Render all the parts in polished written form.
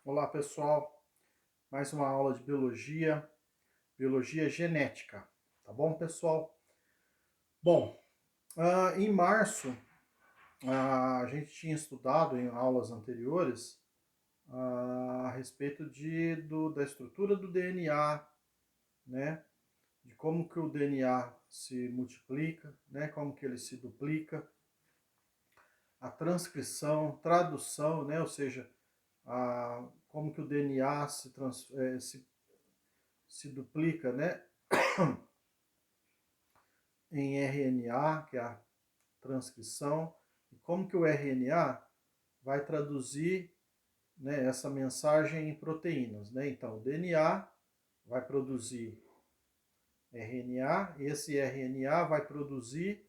Olá pessoal, mais uma aula de biologia genética, tá bom pessoal? Bom, em março a gente tinha estudado em aulas anteriores a respeito da estrutura do DNA, né? De como que o DNA se multiplica, né? Como que ele se duplica, a transcrição, tradução, né? Ou seja, como que o DNA se duplica, né? Em RNA, que é a transcrição, e como que o RNA vai traduzir, né, essa mensagem em proteínas, né? Então, o DNA vai produzir RNA, e esse RNA vai produzir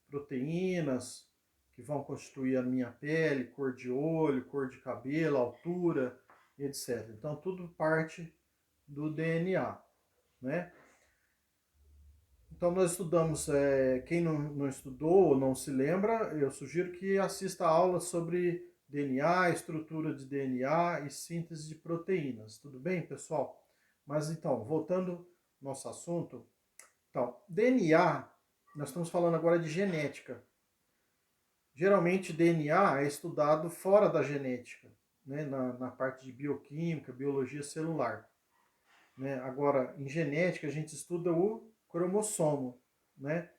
proteínas que vão constituir a minha pele, cor de olho, cor de cabelo, altura, etc. Então, tudo parte do DNA, né? Então nós estudamos, quem não estudou ou não se lembra, eu sugiro que assista a aula sobre DNA, estrutura de DNA e síntese de proteínas. Tudo bem, pessoal? Mas então, voltando ao nosso assunto, então, DNA, nós estamos falando agora de genética. Geralmente DNA é estudado fora da genética, né, na parte de bioquímica, biologia celular. Né? Agora, em genética, a gente estuda o cromossomo, né?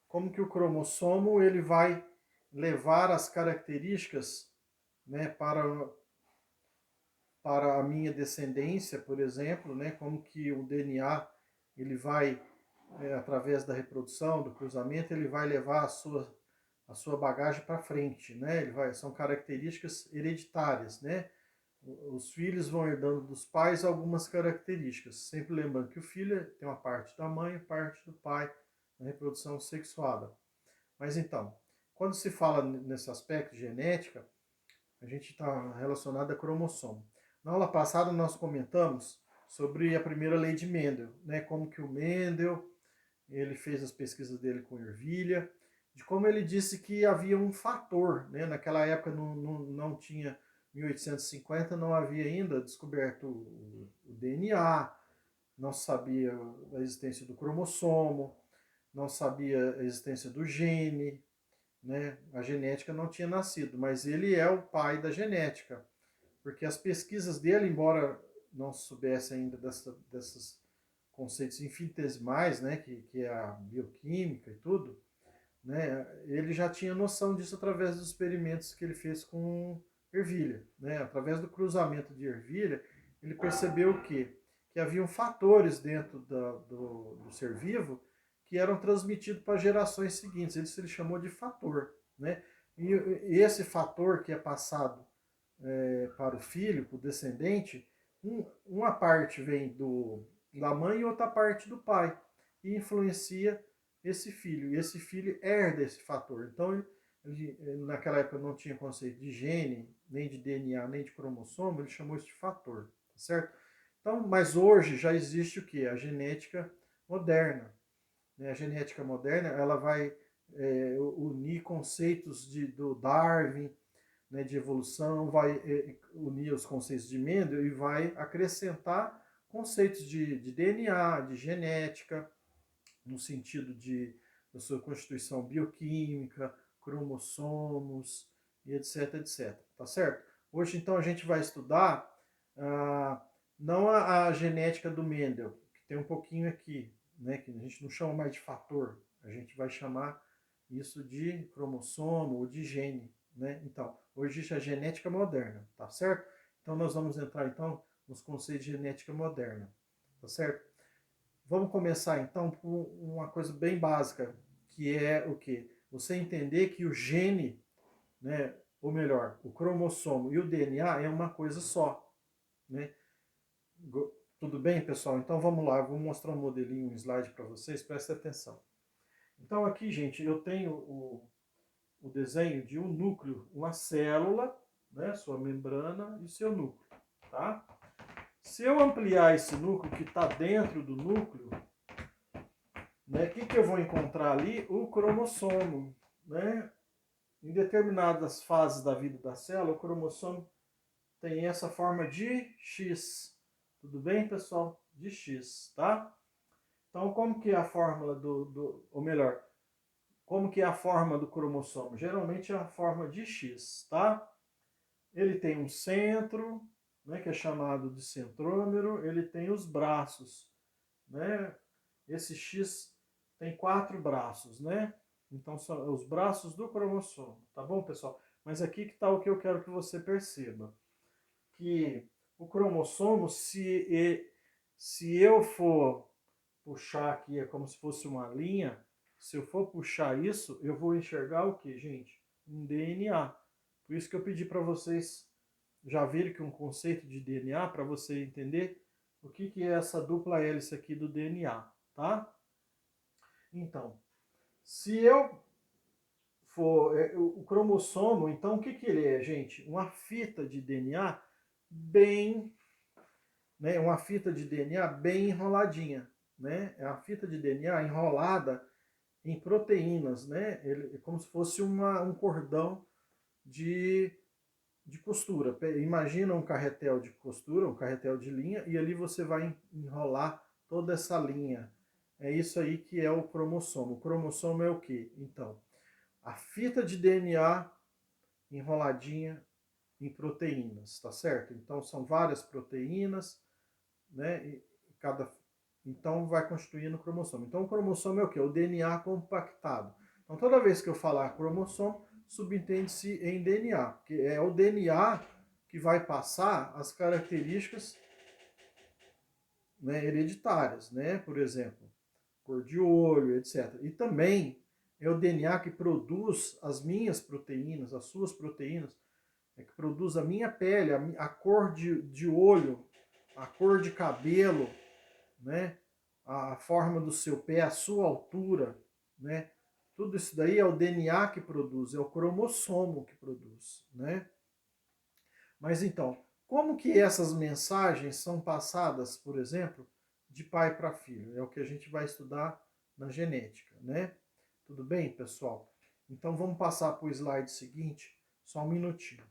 Como que o cromossomo ele vai levar as características, né, para a minha descendência, por exemplo, né? Como que o DNA ele vai, através da reprodução, do cruzamento, ele vai levar a sua bagagem para frente, né? São características hereditárias, né? Os filhos vão herdando dos pais algumas características. Sempre lembrando que o filho tem uma parte da mãe e parte do pai na reprodução sexuada. Mas então, quando se fala nesse aspecto de genética, a gente está relacionado a cromossomo. Na aula passada nós comentamos sobre a primeira lei de Mendel, né? Como que o Mendel ele fez as pesquisas dele com ervilha, de como ele disse que havia um fator, né? Naquela época não tinha 1850, não havia ainda descoberto o DNA, não sabia a existência do cromossomo, não sabia a existência do gene, né? A genética não tinha nascido, mas ele é o pai da genética, porque as pesquisas dele, embora não soubesse ainda desses conceitos infinitesimais, né, que é a bioquímica e tudo, né, ele já tinha noção disso através dos experimentos que ele fez com ervilha, né, através do cruzamento de ervilha, ele percebeu que haviam fatores dentro do ser vivo que eram transmitidos para gerações seguintes. Ele chamou de fator, né? E esse fator que é passado para o filho, para o descendente, uma parte vem da mãe e outra parte do pai. E influencia esse filho. E esse filho herda esse fator. Então, naquela época não tinha conceito de gene, nem de DNA, nem de cromossomo, ele chamou isso de fator, tá certo? Então, mas hoje já existe o que? A genética moderna. Né? A genética moderna ela vai unir conceitos do Darwin, né, de evolução, vai unir os conceitos de Mendel e vai acrescentar conceitos de DNA, de genética, no sentido da sua constituição bioquímica, cromossomos e etc, etc. Tá certo? Hoje, então, a gente vai estudar não a genética do Mendel, que tem um pouquinho aqui, né, que a gente não chama mais de fator, a gente vai chamar isso de cromossomo ou de gene, né? Então, hoje existe a genética moderna, tá certo? Então, nós vamos entrar, então, nos conceitos de genética moderna, tá certo? Vamos começar então por uma coisa bem básica, que é o quê? Você entender que o gene, né, ou melhor, o cromossomo e o DNA é uma coisa só, né? Tudo bem, pessoal? Então vamos lá, eu vou mostrar um modelinho, um slide para vocês, prestem atenção. Então aqui, gente, eu tenho o desenho de um núcleo, uma célula, né, sua membrana e seu núcleo, tá? Se eu ampliar esse núcleo que está dentro do núcleo, né? O que eu vou encontrar ali? O cromossomo. Né? Em determinadas fases da vida da célula, o cromossomo tem essa forma de X. Tudo bem, pessoal? De X, tá? Então, como que é a fórmula ou melhor, como que é a forma do cromossomo? Geralmente é a forma de X, tá? Ele tem um centro, né, que é chamado de centrômero, ele tem os braços, né? Esse X tem 4 braços, né? Então são os braços do cromossomo, tá bom, pessoal? Mas aqui que está o que eu quero que você perceba. Que o cromossomo, se eu for puxar aqui, é como se fosse uma linha, se eu for puxar isso, eu vou enxergar o que, gente? Um DNA. Por isso que eu pedi para vocês já verem que um conceito de DNA, para você entender o que é essa dupla hélice aqui do DNA, tá? Então, se eu for o cromossomo, então o que ele é, gente? Uma fita de DNA bem, né, uma fita de DNA bem enroladinha, né? É a fita de DNA enrolada em proteínas, né? Ele é como se fosse um cordão de, de costura. Imagina um carretel de costura, um carretel de linha, e ali você vai enrolar toda essa linha. É isso aí que é o cromossomo. O cromossomo é o quê? Então, a fita de DNA enroladinha em proteínas, tá certo? Então são várias proteínas, né? Então vai constituindo o cromossomo. Então o cromossomo é o quê? O DNA compactado. Então toda vez que eu falar cromossomo, subentende-se em DNA, que é o DNA que vai passar as características, né, hereditárias, né? Por exemplo, cor de olho, etc. E também é o DNA que produz as minhas proteínas, as suas proteínas, é que produz a minha pele, a cor de olho, a cor de cabelo, né? A forma do seu pé, a sua altura, né? Tudo isso daí é o DNA que produz, é o cromossomo que produz, né? Mas então, como que essas mensagens são passadas, por exemplo, de pai para filho? É o que a gente vai estudar na genética, né? Tudo bem, pessoal? Então vamos passar para o slide seguinte, só um minutinho.